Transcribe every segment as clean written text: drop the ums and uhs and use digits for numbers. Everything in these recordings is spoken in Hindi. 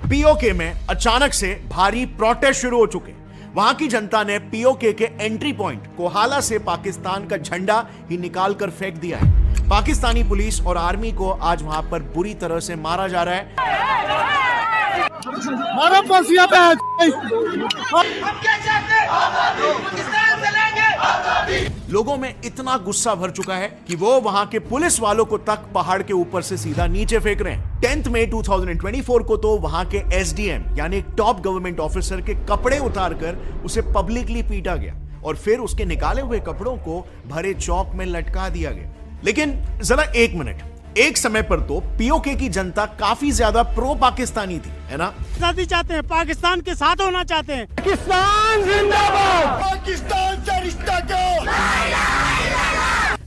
पीओके में अचानक से भारी प्रोटेस्ट शुरू हो चुके। वहां की जनता ने पीओके के एंट्री पॉइंट कोहाला से पाकिस्तान का झंडा ही निकाल कर फेंक दिया है। पाकिस्तानी पुलिस और आर्मी को आज वहां पर बुरी तरह से मारा जा रहा है। मारो फांसियां पे लोगों में इतना गुस्सा भर चुका है कि वो वहां के पुलिस वालों को तक पहाड़ के ऊपर से सीधा नीचे फेंक रहे हैं। 10 मई 2024 को तो वहां के एसडीएम यानी एक टॉप गवर्नमेंट ऑफिसर के कपड़े उतारकर उसे पब्लिकली पीटा गया और फिर उसके निकाले हुए कपड़ों को भरे चौक में लटका दिया गया। लेकिन जरा एक मिनट, एक समय पर तो पीओके की जनता काफी ज्यादा प्रो पाकिस्तानी थी, है ना? आजादी चाहते हैं, पाकिस्तान के साथ होना चाहते हैं। पाकिस्तान जिंदाबाद, पाकिस्तान से रिश्ता क्यों?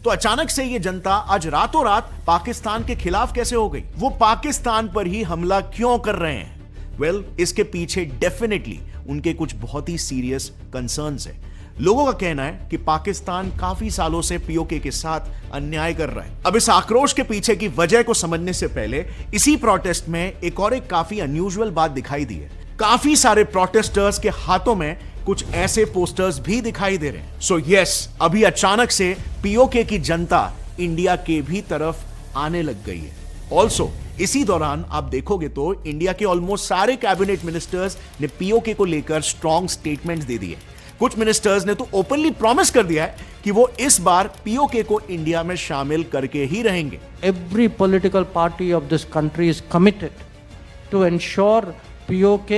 तो अचानक से ये जनता आज रातों रात पाकिस्तान के खिलाफ कैसे हो गई? वो पाकिस्तान पर ही हमला क्यों कर रहे हैं? वेल, इसके पीछे डेफिनेटली उनके कुछ बहुत ही सीरियस कंसर्न्स है। लोगों का कहना है कि पाकिस्तान काफी सालों से पीओके के साथ अन्याय कर रहा है। अब इस आक्रोश के पीछे की वजह को समझने से पहले इसी प्रोटेस्ट में एक काफी अनयूजुअल बात दिखाई दी है। काफी सारे प्रोटेस्टर्स के हाथों में कुछ ऐसे पोस्टर्स भी दिखाई दे रहे हैं। सो यस, अभी अचानक से पीओके की जनता इंडिया के भी तरफ आने लग गई है। ऑल्सो इसी दौरान आप देखोगे तो इंडिया के ऑलमोस्ट सारे कैबिनेट मिनिस्टर्स ने पीओके को लेकर स्ट्रॉन्ग स्टेटमेंट्स दे दिए। कुछ मिनिस्टर्स ने तो ओपनली प्रॉमिस कर दिया है कि वो इस बार पीओके को इंडिया में शामिल करके ही रहेंगे। Every political party of this country is committed to ensure POK,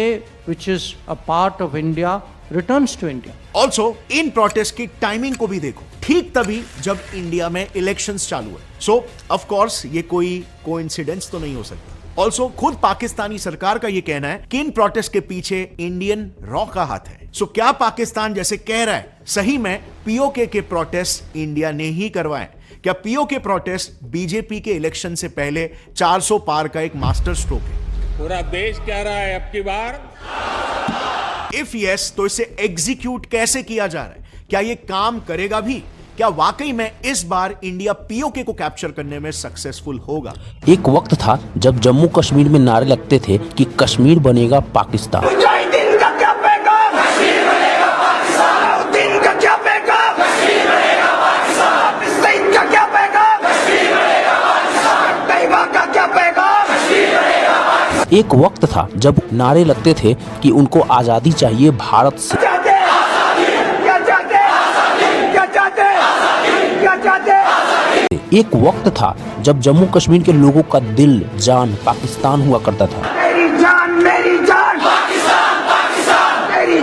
which is a part of India, returns to India. Also in protest की टाइमिंग को भी देखो, ठीक तभी जब इंडिया में इलेक्शंस चालू है। सो ऑफ कोर्स ये कोई कोइंसिडेंस तो नहीं हो सकता। ऑल्सो खुद पाकिस्तानी सरकार का ये कहना है कि इन प्रोटेस्ट के पीछे इंडियन रॉ का हाथ है। सो क्या पाकिस्तान जैसे कह रहा है सही में पीओके के प्रोटेस्ट इंडिया ने ही करवाए? क्या पीओके प्रोटेस्ट बीजेपी के इलेक्शन से पहले 400 पार का एक मास्टर स्ट्रोक है? पूरा देश कह रहा है अब की बार। इफ यस, तो इसे एग्जीक्यूट कैसे किया जा रहा है? क्या यह काम करेगा भी? क्या वाकई में इस बार इंडिया पीओके को कैप्चर करने में सक्सेसफुल होगा? एक वक्त था जब जम्मू कश्मीर में नारे लगते थे कि कश्मीर बनेगा पाकिस्तान। मुजाहिदीन का क्या पैगाम? कश्मीर बनेगा पाकिस्तान। दिन का क्या पैगाम? कश्मीर बनेगा पाकिस्तान। सईद का क्या पैगाम? कश्मीर बनेगा पाकिस्तान। तैयबा का क्या पैगाम? कश्मीर बनेगा पाकिस्तान। एक वक्त था जब नारे लगते थे कि उनको आजादी चाहिए भारत से। एक वक्त था जब जम्मू कश्मीर के लोगों का दिल जान पाकिस्तान हुआ करता था। मेरी जान पाकिस्तान, पाकिस्तान। मेरी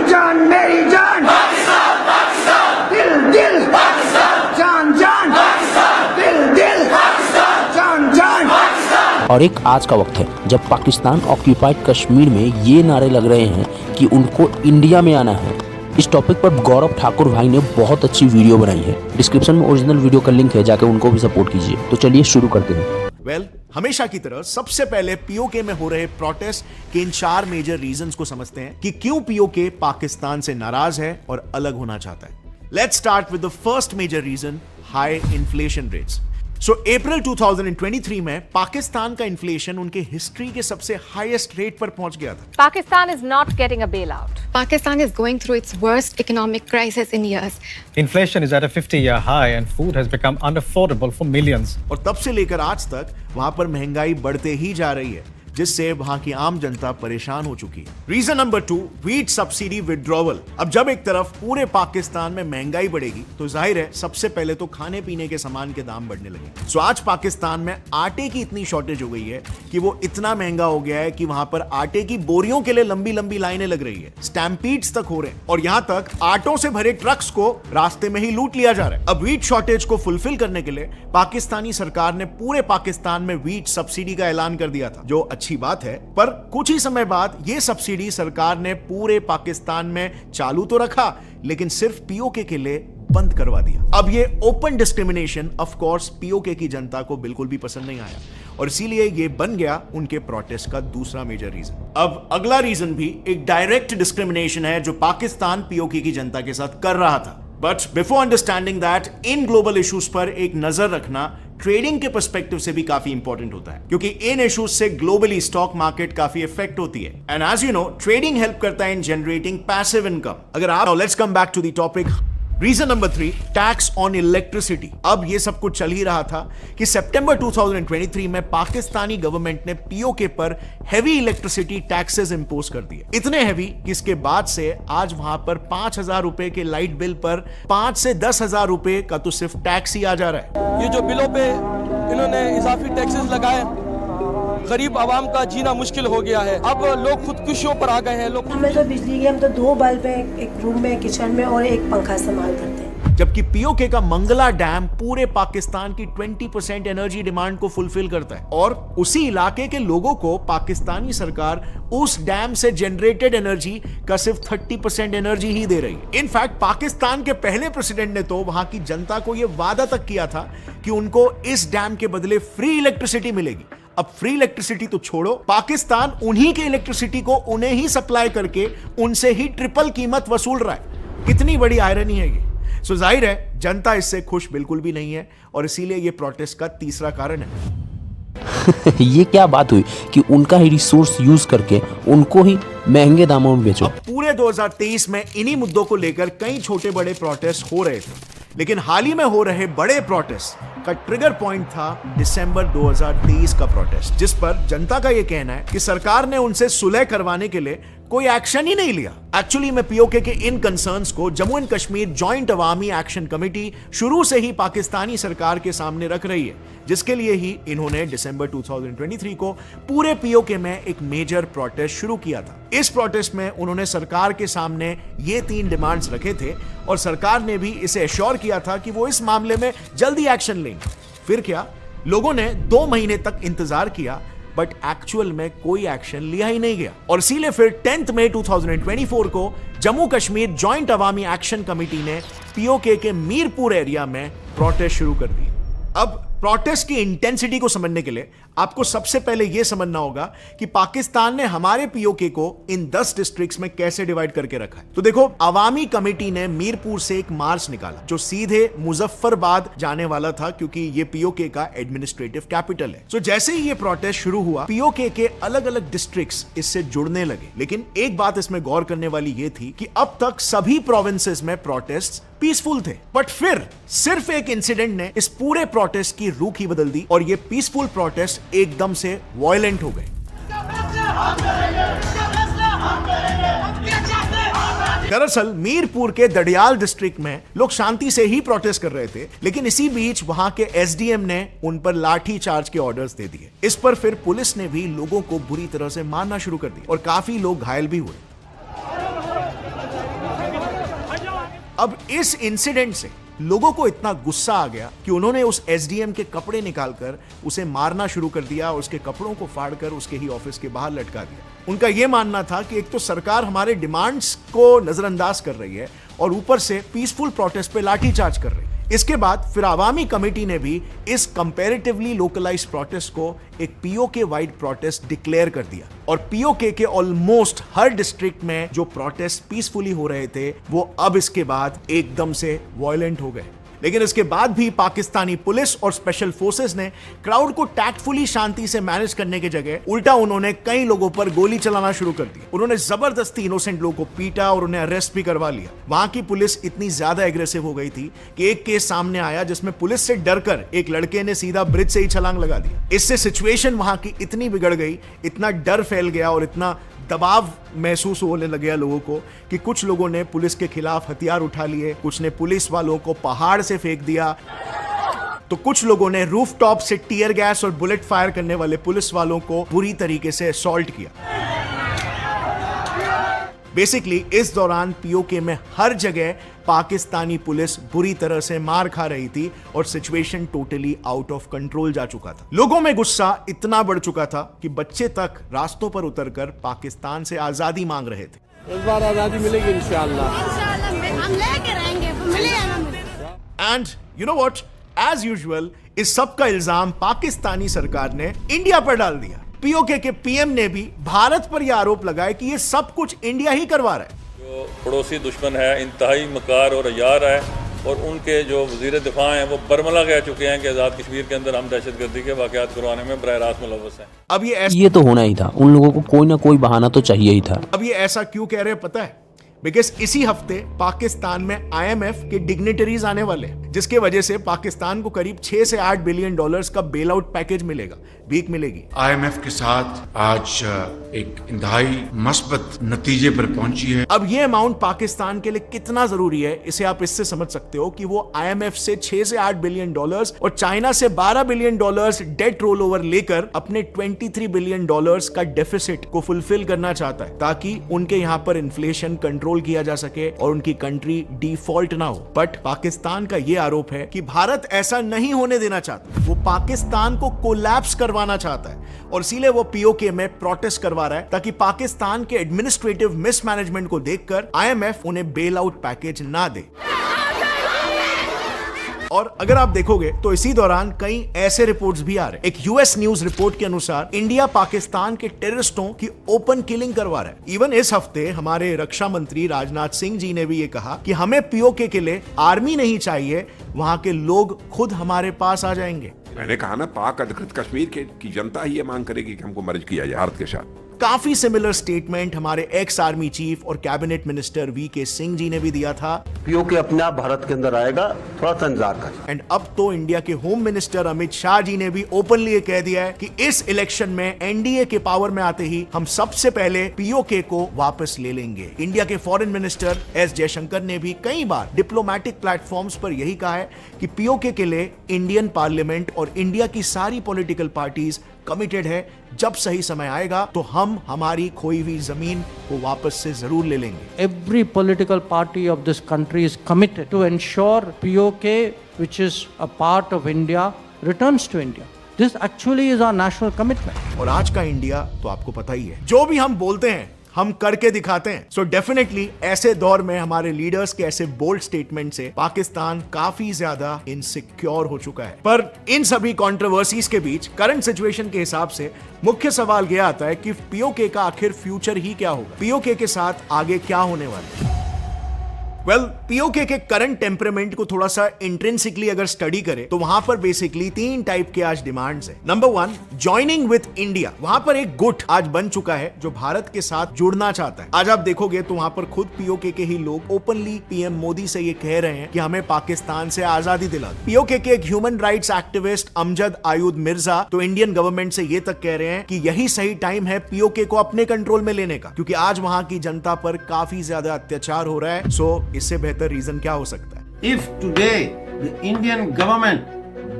जान पाकिस्तान, दिल दिल पाकिस्तान, जान पाकिस्तान, दिल पाकिस्तान, जान पाकिस्तान। और एक आज का वक्त है जब पाकिस्तान ऑक्यूपाइड कश्मीर में ये नारे लग रहे हैं कि उनको इंडिया में आना है। इस टॉपिक पर गौरव ठाकुर भाई ने बहुत अच्छी वीडियो बनाई है। डिस्क्रिप्शन में ओरिजिनल वीडियो का लिंक है, जाकर उनको भी सपोर्ट कीजिए। तो चलिए शुरू करते हैं। वेल, हमेशा की तरह सबसे पहले पीओके में हो रहे प्रोटेस्ट के इन 4 मेजर रीजंस को समझते हैं कि क्यों पीओके पाकिस्तान से नाराज है और अलग होना चाहता है। Let's start with the first major reason, high inflation rates. So April 2023 में पाकिस्तान का इन्फ्लेशन उनके हिस्ट्री के सबसे हाईएस्ट रेट पर पहुंच गया था। Pakistan is not getting a bailout. Pakistan is going through its worst economic crisis in years. Inflation is at a 50-year high and food has become unaffordable for millions. और तब से लेकर आज तक वहां पर महंगाई बढ़ते ही जा रही है, जिससे वहां की आम जनता परेशान हो चुकी है। Reason number 2, wheat subsidy withdrawal. अब जब एक तरफ पूरे पाकिस्तान में महंगाई बढ़ेगी तो जाहिर है सबसे पहले तो खाने पीने के सामान के दाम बढ़ने लगे। सो आज पाकिस्तान में आटे की इतनी शॉर्टेज हो गई है कि वो इतना महंगा हो गया है कि वहां पर आटे की बोरियों के लिए लंबी लंबी लाइनें लग रही है, स्टैम्पीड्स तक हो रहे हैं और यहां तक आटों से भरे ट्रक्स को रास्ते में ही लूट लिया जा रहा है। अब व्हीट शॉर्टेज को फुलफिल करने के लिए पाकिस्तानी सरकार ने पूरे पाकिस्तान में व्हीट सब्सिडी का ऐलान कर दिया था, जो अच्छी बात है। पर कुछ ही समय बाद यह सब्सिडी सरकार ने पूरे पाकिस्तान में चालू तो रखा, लेकिन सिर्फ पीओके के लिए बंद करवा दिया। अब ये open discrimination of course PoK की जनता को बिल्कुल भी पसंद नहीं आया और इसीलिए ये बन गया उनके प्रोटेस्ट का दूसरा मेजर रीजन। अब अगला रीजन भी एक डायरेक्ट डिस्क्रिमिनेशन है जो पाकिस्तान पीओके की जनता के साथ कर रहा था। But before understanding that, in global issues पर एक नजर रखना ट्रेडिंग के पर्सपेक्टिव से भी काफी इंपॉर्टेंट होता है, क्योंकि इन इश्यूज से ग्लोबली स्टॉक मार्केट काफी इफेक्ट होती है। And as you know, trading help करता है इन जनरेटिंग पैसिव इनकम। अगर आप let's come back to the topic. Reason number 3, tax on electricity. अब ये सब कुछ चल ही रहा था कि सितंबर 2023 में पाकिस्तानी गवर्नमेंट ने पीओके पर हेवी इलेक्ट्रिसिटी टैक्सेस इंपोज कर दिए। इतने हेवी कि इसके बाद से आज वहां पर 5,000 रुपए के लाइट बिल पर 5 से 10,000 रुपए का तो सिर्फ टैक्स ही आ जा रहा है। ये जो बिलों पे इन्होंने इजाफी टैक्सेस लगाए, गरीब आवाम का जीना मुश्किल हो गया है। अब लोग खुदकुशियों पर आ गए हैं। लोग हमें तो बिजली की, हम तो 2 बल्ब है एक रूम में, किचन में, और एक पंखा इस्तेमाल करते हैं। जबकि पीओके का मंगला डैम पूरे पाकिस्तान की 20% एनर्जी डिमांड को फुलफिल करता है, और उसी इलाके के लोगों को पाकिस्तानी सरकार उस डैम से जनरेटेड एनर्जी का सिर्फ 30% एनर्जी ही दे रही है। इनफैक्ट पाकिस्तान के पहले प्रेसिडेंट ने तो वहां की जनता को यह वादा तक किया था कि उनको इस डैम के बदले फ्री इलेक्ट्रिसिटी मिलेगी। अब फ्री इलेक्ट्रिसिटी तो छोड़ो, पाकिस्तान उन्हीं के इलेक्ट्रिसिटी को उन्हें ही सप्लाई करके उनसे ही ट्रिपल कीमत वसूल रहा है। कितनी बड़ी आयरनी है ये। सो जाहिर है जनता इससे खुश बिल्कुल भी नहीं है, और इसीलिए ये प्रोटेस्ट का तीसरा कारण है। ये क्या बात हुई कि उनका ही रिसोर्स यूज करके उनको ही महंगे दामों में बेचो। अब पूरे 2023 में इन्हीं मुद्दों को लेकर कई छोटे बड़े प्रोटेस्ट हो रहे थे, लेकिन हाल ही में हो रहे बड़े प्रोटेस्ट का ट्रिगर पॉइंट था दिसंबर 2023 का प्रोटेस्ट, जिस पर जनता का यह कहना है कि सरकार ने उनसे सुलह करवाने के लिए कोई एक्शन ही नहीं लिया। एक्चुअली में पीओके के इन कंसर्न्स को Jammu and Kashmir joint Awami action committee शुरू से ही पाकिस्तानी सरकार के सामने रख रही है, जिसके लिए ही इन्होंने दिसंबर 2023 को पूरे पीओके में एक मेजर प्रोटेस्ट शुरू किया था। इस प्रोटेस्ट में उन्होंने सरकार के सामने ये 3 डिमांड्स रखे थे, और सरकार ने भी इसे एश्योर किया था कि वो इस मामले में जल्दी एक्शन लेंगे। फिर क्या, लोगों ने 2 महीने तक इंतजार किया, बट एक्चुअल में कोई एक्शन लिया ही नहीं गया, और इसीलिए फिर 10 मई 2024 को जम्मू कश्मीर जॉइंट अवामी एक्शन कमेटी ने पीओके के मीरपुर एरिया में प्रोटेस्ट शुरू कर दी। अब प्रोटेस्ट की इंटेंसिटी को समझने के लिए आपको सबसे पहले यह समझना होगा कि पाकिस्तान ने हमारे पीओके को इन 10 डिस्ट्रिक्ट्स में कैसे डिवाइड करके रखा है। तो देखो, अवामी कमेटी ने मीरपुर से एक मार्च निकाला जो सीधे मुजफ्फरबाद जाने वाला था, क्योंकि ये पीओके का एडमिनिस्ट्रेटिव कैपिटल है। तो जैसे ही ये प्रोटेस्ट शुरू हुआ, पीओके के अलग अलग डिस्ट्रिक्ट्स इससे जुड़ने लगे। लेकिन एक बात इसमें गौर करने वाली यह थी कि अब तक सभी प्रोविंसेस में प्रोटेस्ट पीसफुल थे, बट फिर सिर्फ एक इंसिडेंट ने इस पूरे प्रोटेस्ट की रुख ही बदल दी, और ये पीसफुल प्रोटेस्ट एकदम से वायलेंट हो गए। दरअसल मीरपुर के दडियाल डिस्ट्रिक्ट में लोग शांति से ही प्रोटेस्ट कर रहे थे, लेकिन इसी बीच वहां के एसडीएम ने उन पर लाठी चार्ज के ऑर्डर्स दे दिए। इस पर फिर पुलिस ने भी लोगों को बुरी तरह से मारना शुरू कर दिया, और काफी लोग घायल भी हुए। अब इस इंसिडेंट से लोगों को इतना गुस्सा आ गया कि उन्होंने उस एसडीएम के कपड़े निकालकर उसे मारना शुरू कर दिया, और उसके कपड़ों को फाड़कर उसके ही ऑफिस के बाहर लटका दिया। उनका यह मानना था कि एक तो सरकार हमारे डिमांड्स को नजरअंदाज कर रही है, और ऊपर से पीसफुल प्रोटेस्ट पे लाठीचार्ज कर रही है। इसके बाद फिर अवामी कमेटी ने भी इस कंपैरेटिवली लोकलाइज्ड प्रोटेस्ट को एक पीओके वाइड प्रोटेस्ट डिक्लेयर कर दिया, और पीओके के ऑलमोस्ट हर डिस्ट्रिक्ट में जो प्रोटेस्ट पीसफुली हो रहे थे वो अब इसके बाद एकदम से वायलेंट हो गए। लेकिन इसके बाद भी पाकिस्तानी पुलिस और स्पेशल फोर्सेस ने क्राउड को टैक्टफुली शांति से मैनेज करने की जगह उल्टा उन्होंने कई लोगों पर गोली चलाना शुरू कर दी। उन्होंने जबरदस्ती इनोसेंट लोगों को पीटा और उन्हें अरेस्ट भी करवा लिया। वहां की पुलिस इतनी ज्यादा एग्रेसिव हो गई थी कि एक केस सामने आया जिसमें पुलिस से डरकर एक लड़के ने सीधा ब्रिज से ही छलांग लगा दिया। इससे सिचुएशन वहां की इतनी बिगड़ गई, इतना डर फैल गया और इतना दबाव महसूस होने लगे लोगों को कि कुछ लोगों ने पुलिस के खिलाफ हथियार उठा लिए, कुछ ने पुलिस वालों को पहाड़ से फेंक दिया, तो कुछ लोगों ने रूफटॉप से टीयर गैस और बुलेट फायर करने वाले पुलिस वालों को बुरी तरीके से असॉल्ट किया। बेसिकली इस दौरान पीओके में हर जगह पाकिस्तानी पुलिस बुरी तरह से मार खा रही थी और situation totally out of control जा चुका था। लोगों में गुस्सा इतना बढ़ चुका था कि बच्चे तक रास्तों पर उतरकर पाकिस्तान से आजादी मांग रहे थे। इस बार आजादी मिलेगी इंशाल्लाह। हम लेके रहेंगे, मिलेगा। And you know what, as usual इस सब का इल्जाम पाकिस्तानी सरकार ने इंडिया पर डाल दिया। पीओके के पीएम ने भी भारत पर यह आरोप लगाया कि यह सब कुछ इंडिया ही करवा रहा है। जो पड़ोसी दुश्मन है, इंतहाई मकार और अयार है, और उनके जो वज़ीर दिफा हैं वो बरमला कह चुके हैं कि आज़ाद कश्मीर के अंदर हम दहशतगर्दी के वाक़यात करवाने में बराह रास्त मुलव्वस हैं। अब ये तो होना ही था, उन लोगों को कोई ना कोई बहाना तो चाहिए ही था। अब ये ऐसा क्यों कह रहे हैं पता है? बिकॉज इसी हफ्ते पाकिस्तान में IMF के डिग्निटरीज आने वाले हैं, जिसके वजह से पाकिस्तान को करीब 6 से 8 बिलियन डॉलर्स का बेल आउट पैकेज मिलेगा, भीख मिलेगी। IMF के साथ आज एक इंतहाई मस्बत नतीजे पर पहुंची है। अब ये अमाउंट पाकिस्तान के लिए कितना जरूरी है, इसे आप इससे समझ सकते हो कि वो IMF से 6 से 8 बिलियन डॉलर्स और चाइना से 12 billion dollars debt roll over लेकर अपने 23 बिलियन डॉलर्स का डेफिसिट को फुलफिल करना चाहता है, ताकि उनके यहां पर इन्फ्लेशन कंट्रोल किया जा सके और उनकी कंट्री डिफॉल्ट ना हो। बट पाकिस्तान का यह आरोप है कि भारत ऐसा नहीं होने देना चाहता, वो पाकिस्तान को कोलैप्स करवाना चाहता है और इसीलिए वो POK में प्रोटेस्ट करवा रहा है, ताकि पाकिस्तान के एडमिनिस्ट्रेटिव मिसमैनेजमेंट को देखकर IMF उन्हें बेल आउट पैकेज ना दे। और अगर आप देखोगे तो इसी दौरान कई ऐसे रिपोर्ट्स भी आ रहे हैं। एक US न्यूज रिपोर्ट के अनुसार इंडिया पाकिस्तान के टेररिस्टों की ओपन किलिंग करवा रहा है। इवन इस हफ्ते हमारे रक्षा मंत्री राजनाथ सिंह जी ने भी ये कहा कि हमें POK के लिए आर्मी नहीं चाहिए, वहां के लोग खुद हमारे पास आ जाएंगे। मैंने कहा ना, पाक अधिकृत कश्मीर की जनता ही ये मांग करेगी कि हमको मर्ज किया जाए भारत के साथ। काफी सिमिलर स्टेटमेंट हमारे एक्स आर्मी चीफ और cabinet minister VK Singh ji ने भी दिया था। POK अपने आप भारत के अंदर आएगा, थोड़ा सा इंतजार करें। एंड अब तो इंडिया के होम मिनिस्टर अमित शाह जी ने भी ओपनली ये कह दिया है कि इस इलेक्शन में NDA के पावर में आते ही हम सबसे पहले POK को वापस ले लेंगे। इंडिया के फॉरेन मिनिस्टर S जयशंकर ने भी कई बार डिप्लोमेटिक प्लेटफॉर्म्स पर यही कहा है कि POK के लिए इंडियन पार्लियामेंट और इंडिया की सारी पॉलिटिकल पार्टीज कमिटेड है। जब सही समय आएगा तो हम हमारी खोई हुई जमीन को वापस से जरूर ले लेंगे। Every political party of this country is committed to ensure POK, which is a part of India, returns to India. This actually is our national commitment. और आज का इंडिया तो आपको पता ही है, जो भी हम बोलते हैं हम करके दिखाते हैं। सो डेफिनेटली ऐसे दौर में हमारे लीडर्स के ऐसे बोल्ड स्टेटमेंट से पाकिस्तान काफी ज्यादा इनसिक्योर हो चुका है। पर इन सभी कंट्रोवर्सीज के बीच करंट सिचुएशन के हिसाब से मुख्य सवाल यह आता है कि POK का आखिर फ्यूचर ही क्या होगा, POK के साथ आगे क्या होने वाला है। POK के करंट टेम्परामेंट को थोड़ा सा इंट्रिंसिकली अगर स्टडी करें तो वहां पर बेसिकली 3 टाइप के आज डिमांड्स हैं। Number 1, joining with India. वहां पर एक गुट आज बन चुका है जो भारत के साथ जुड़ना चाहता है। आज आप देखोगे तो वहां पर खुद POK के ही लोग ओपनली PM मोदी से ये कह रहे हैं कि हमें पाकिस्तान से आजादी दिला दो। POK के एक human rights activist Amjad Ayub Mirza तो इंडियन गवर्नमेंट से ये तक कह रहे हैं कि यही सही टाइम है POK को अपने कंट्रोल में लेने का, क्योंकि आज वहां की जनता पर काफी ज्यादा अत्याचार हो रहा है। सो इससे बेहतर रीजन क्या हो सकता है? If today the Indian government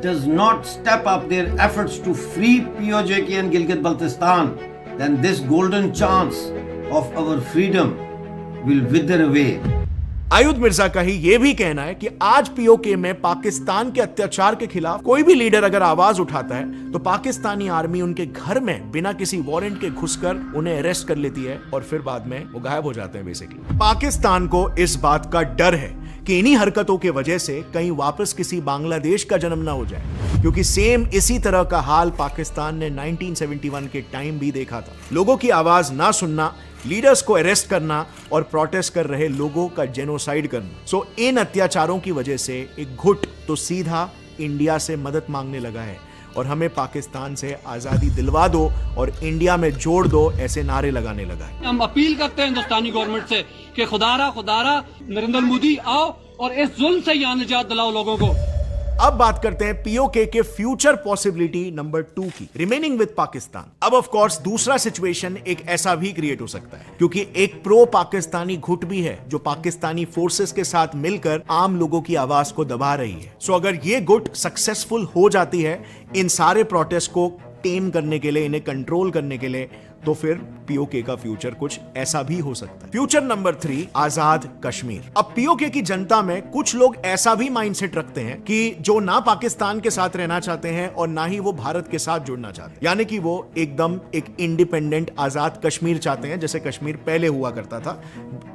does not step up their efforts to free POK and Gilgit-Baltistan, then this golden chance of our freedom will wither away. आयुध मिर्जा का ही यह भी कहना है कि आज POK में पाकिस्तान के अत्याचार के खिलाफ कोई भी लीडर अगर आवाज उठाता है तो पाकिस्तानी आर्मी उनके घर में बिना किसी वारंट के घुसकर उन्हें अरेस्ट कर लेती है और फिर बाद में वो गायब हो जाते हैं। बेसिकली पाकिस्तान को इस बात का डर है कि इन्हीं हरकतों के वजह से कहीं वापस किसी बांग्लादेश का जन्म ना हो जाए, क्योंकि सेम इसी तरह का हाल पाकिस्तान ने 1971 के टाइम भी देखा था। लोगों की आवाज ना सुनना, लीडर्स को अरेस्ट करना और प्रोटेस्ट कर रहे लोगों का जेनोसाइड करना। सो इन अत्याचारों की वजह से एक गुट तो सीधा इंडिया से मदद मांगने लगा है और हमें पाकिस्तान से आजादी दिलवा दो और इंडिया में जोड़ दो, ऐसे नारे लगाने लगा है। हम अपील करते हैं हिंदुस्तानी गवर्नमेंट से कि खुदारा नरेंद्र मोदी आओ और इस जुल्म से यहाँ निजात दिलाओ लोगों को। अब बात करते हैं POK के फ्यूचर पॉसिबिलिटी नंबर 2 की, रिमेनिंग विद पाकिस्तान। अब ऑफ कोर्स दूसरा सिचुएशन एक ऐसा भी क्रिएट हो सकता है, क्योंकि एक प्रो पाकिस्तानी गुट भी है जो पाकिस्तानी फोर्सेस के साथ मिलकर आम लोगों की आवाज को दबा रही है। सो अगर ये गुट सक्सेसफुल हो जाती है इन सारे प्रोटेस्ट को टेम करने के लिए, इन्हें कंट्रोल करने के लिए, तो फिर POK का फ्यूचर कुछ ऐसा भी हो सकता है। फ्यूचर नंबर 3, आजाद कश्मीर। अब POK की जनता में कुछ लोग ऐसा भी माइंडसेट रखते हैं कि जो ना पाकिस्तान के साथ रहना चाहते हैं और ना ही वो भारत के साथ जुड़ना चाहते हैं, यानी कि वो एकदम एक इंडिपेंडेंट आजाद कश्मीर चाहते हैं, जैसे कश्मीर पहले हुआ करता था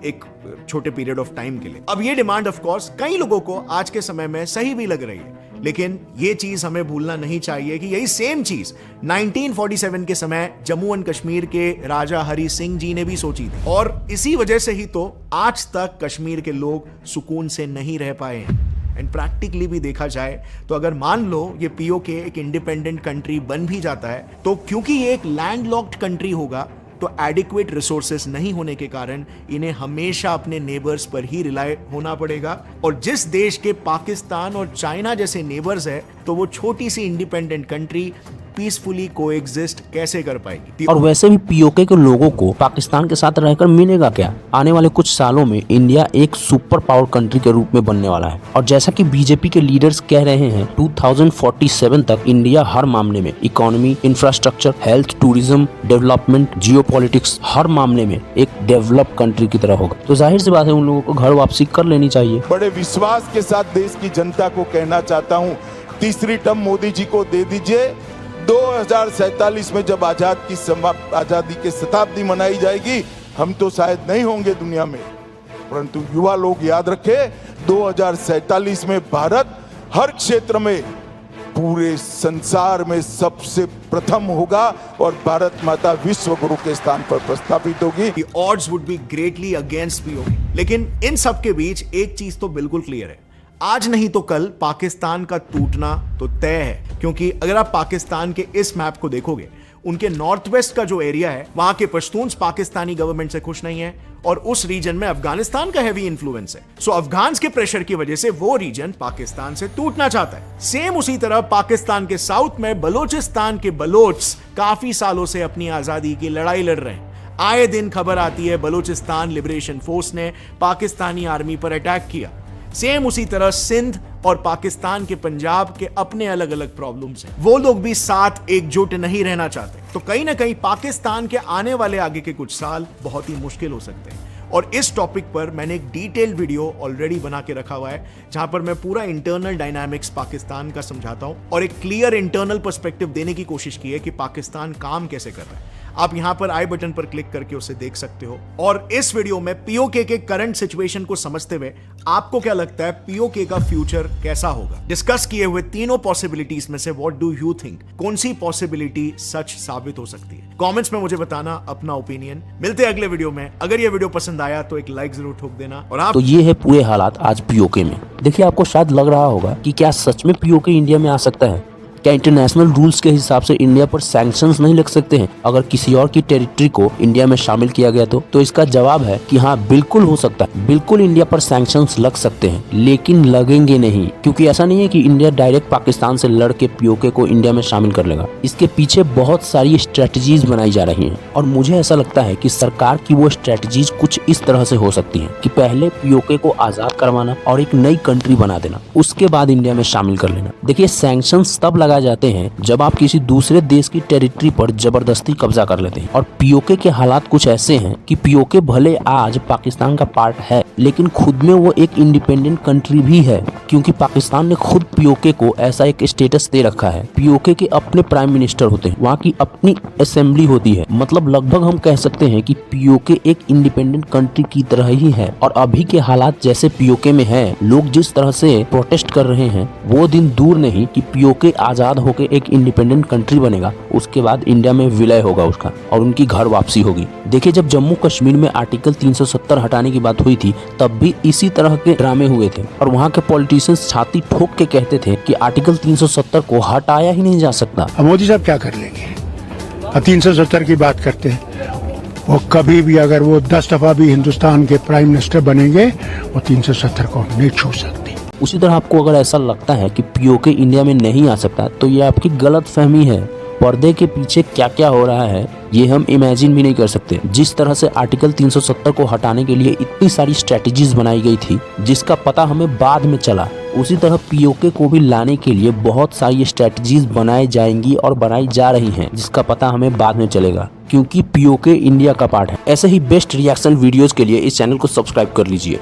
एक छोटे पीरियड ऑफ टाइम के लिए। अब ये डिमांड ऑफ कोर्स कई लोगों को आज के समय में सही भी लग रही है, लेकिन ये चीज हमें भूलना नहीं चाहिए कि यही सेम चीज 1947 के समय जम्मू एंड कश्मीर के राजा हरि सिंह जी ने भी सोची थी, और इसी वजह से ही तो आज तक कश्मीर के लोग सुकून से नहीं रह पाए हैं। एंड प्रैक्टिकली भी देखा जाए तो अगर मान लो ये पीओके एक इंडिपेंडेंट कंट्री बन भी जाता है, तो क्योंकि ये एक लैंडलॉक्ड कंट्री होगा तो एडिक्वेट रिसोर्सेस नहीं होने के कारण इन्हें हमेशा अपने नेबर्स पर ही रिलाय होना पड़ेगा। और जिस देश के पाकिस्तान और चाइना जैसे नेबर्स है, तो वो छोटी सी इंडिपेंडेंट कंट्री पीसफुली कोएग्जिस्ट कैसे कर पाएगी। और वैसे भी पीओके के लोगों को पाकिस्तान के साथ रहकर मिलेगा क्या? आने वाले कुछ सालों में इंडिया एक सुपर पावर कंट्री के रूप में बनने वाला है, और जैसा कि बीजेपी के लीडर्स कह रहे हैं 2047 तक इंडिया हर मामले में, economy, infrastructure, health, tourism, development, geopolitics, हर मामले में एक डेवलप कंट्री की तरह होगा। तो जाहिर सी बात है उन लोगों को घर वापसी कर लेनी चाहिए। बड़े विश्वास के साथ देश की जनता को कहना चाहता हूँ, तीसरी टर्म मोदी जी को दे दीजिए। 2047 में जब आजादी की शताब्दी मनाई जाएगी, हम तो शायद नहीं होंगे दुनिया में, परंतु युवा लोग याद रखें 2047 में भारत हर क्षेत्र में पूरे संसार में सबसे प्रथम होगा और भारत माता विश्व गुरु के स्थान पर प्रस्थापित होगी। The odds would be greatly against POK। लेकिन इन सब के बीच एक चीज तो बिल्कुल क्लियर है, आज नहीं तो कल पाकिस्तान का टूटना तो तय है। क्योंकि अगर आप पाकिस्तान के इस मैप को देखोगे, उनके नॉर्थ वेस्ट का जो एरिया है, वहां के पश्तून्स पाकिस्तानी गवर्नमेंट से खुश नहीं है, और उस रीजन में अफगानिस्तान का हैवी इन्फ्लुएंस है। सो अफगान्स के प्रेशर की वजह से वो रीजन पाकिस्तान से टूटना चाहता है। सेम उसी तरह पाकिस्तान के साउथ में बलोचिस्तान के बलोच काफी सालों से अपनी आजादी की लड़ाई लड़ रहे हैं। आए दिन खबर आती है बलोचिस्तान लिबरेशन फोर्स ने पाकिस्तानी आर्मी पर अटैक किया। सेम उसी तरह सिंध और पाकिस्तान के पंजाब के अपने अलग अलग प्रॉब्लम्स हैं। वो लोग भी साथ एकजुट नहीं रहना चाहते। तो कहीं ना कहीं पाकिस्तान के आने वाले आगे के कुछ साल बहुत ही मुश्किल हो सकते हैं। और इस टॉपिक पर मैंने एक डिटेल्ड वीडियो ऑलरेडी बना के रखा हुआ है, जहां पर मैं पूरा इंटरनल डायनामिक्स पाकिस्तान का समझाता हूं और एक क्लियर इंटरनल पर्सपेक्टिव देने की कोशिश की है कि पाकिस्तान काम कैसे कर रहा है। आप यहां पर आई बटन पर क्लिक करके उसे देख सकते हो। और इस वीडियो में पीओके के करंट सिचुएशन को समझते हुए आपको क्या लगता है पीओके का फ्यूचर कैसा होगा, डिस्कस किए हुए तीनों पॉसिबिलिटीज में से व्हाट डू यू थिंक, कौन सी पॉसिबिलिटी सच साबित हो सकती है? कमेंट्स में मुझे बताना अपना ओपिनियन। मिलते हैं अगले वीडियो में। अगर ये वीडियो पसंद आया तो एक लाइक जरूर ठोक देना। और आप तो ये है पूरे हालात आज पीओके में। देखिए, आपको शायद लग रहा होगा कि क्या सच में पीओके इंडिया में आ सकता है? क्या इंटरनेशनल रूल्स के हिसाब से इंडिया पर सैंक्शंस नहीं लग सकते हैं अगर किसी और की टेरिटरी को इंडिया में शामिल किया गया तो इसका जवाब है कि हाँ, बिल्कुल हो सकता है। बिल्कुल इंडिया पर सैंक्शंस लग सकते हैं, लेकिन लगेंगे नहीं, क्योंकि ऐसा नहीं है कि इंडिया डायरेक्ट पाकिस्तान से लड़ के पीओके को इंडिया में शामिल कर लेगा। इसके पीछे बहुत सारी स्ट्रेटजीज बनाई जा रही है, और मुझे ऐसा लगता है कि सरकार की वो स्ट्रेटजीज कुछ इस तरह से हो सकती है कि पहले पीओके को आजाद करवाना और एक नई कंट्री बना देना, उसके बाद इंडिया में शामिल कर लेना। देखिए, सैंक्शंस तब लगा जाते हैं जब आप किसी दूसरे देश की टेरिटरी पर जबरदस्ती कब्जा कर लेते हैं। और पीओके के हालात कुछ ऐसे हैं कि पीओके भले आज पाकिस्तान का पार्ट है, लेकिन खुद में वो एक इंडिपेंडेंट कंट्री भी है, क्योंकि पाकिस्तान ने खुद पीओके को ऐसा एक स्टेटस दे रखा है। पीओके के अपने प्राइम मिनिस्टर होते हैं, वहाँ की अपनी असेंबली होती है। मतलब लगभग हम कह सकते हैं कि पीओके एक इंडिपेंडेंट कंट्री की तरह ही है। और अभी के हालात जैसे पीओके में है, लोग जिस तरह से प्रोटेस्ट कर रहे हैं, वो दिन दूर नहीं कि पीओके आजाद होकर एक इंडिपेंडेंट कंट्री बनेगा। उसके बाद इंडिया में विलय होगा उसका और उनकी घर वापसी होगी। देखिए, जब जम्मू कश्मीर में आर्टिकल 370 हटाने की बात हुई थी, तब भी इसी तरह के ड्रामे हुए थे और वहाँ के पॉलिटिशियंस छाती ठोक के कहते थे कि आर्टिकल 370 को हटाया ही नहीं जा सकता। मोदी साहब क्या कर लेंगे? 370 की बात करते हैं, वो कभी भी अगर वो 10 दफा भी हिंदुस्तान के प्राइम मिनिस्टर बनेंगे, वो 370 को नहीं छू सकते। उसी तरह आपको अगर ऐसा लगता है कि पीओके इंडिया में नहीं आ सकता, तो ये आपकी गलत फहमी है। पर्दे के पीछे क्या क्या हो रहा है ये हम इमेजिन भी नहीं कर सकते। जिस तरह से आर्टिकल 370 को हटाने के लिए इतनी सारी स्ट्रेटजीज बनाई गई थी, जिसका पता हमें बाद में चला, उसी तरह पीओके को भी लाने के लिए बहुत सारी स्ट्रेटजीज बनाई जाएंगी और बनाई जा रही हैं, जिसका पता हमें बाद में चलेगा, क्योंकि पीओके इंडिया का पार्ट है। ऐसे ही बेस्ट रिएक्शन वीडियोस के लिए इस चैनल को सब्सक्राइब कर लीजिए।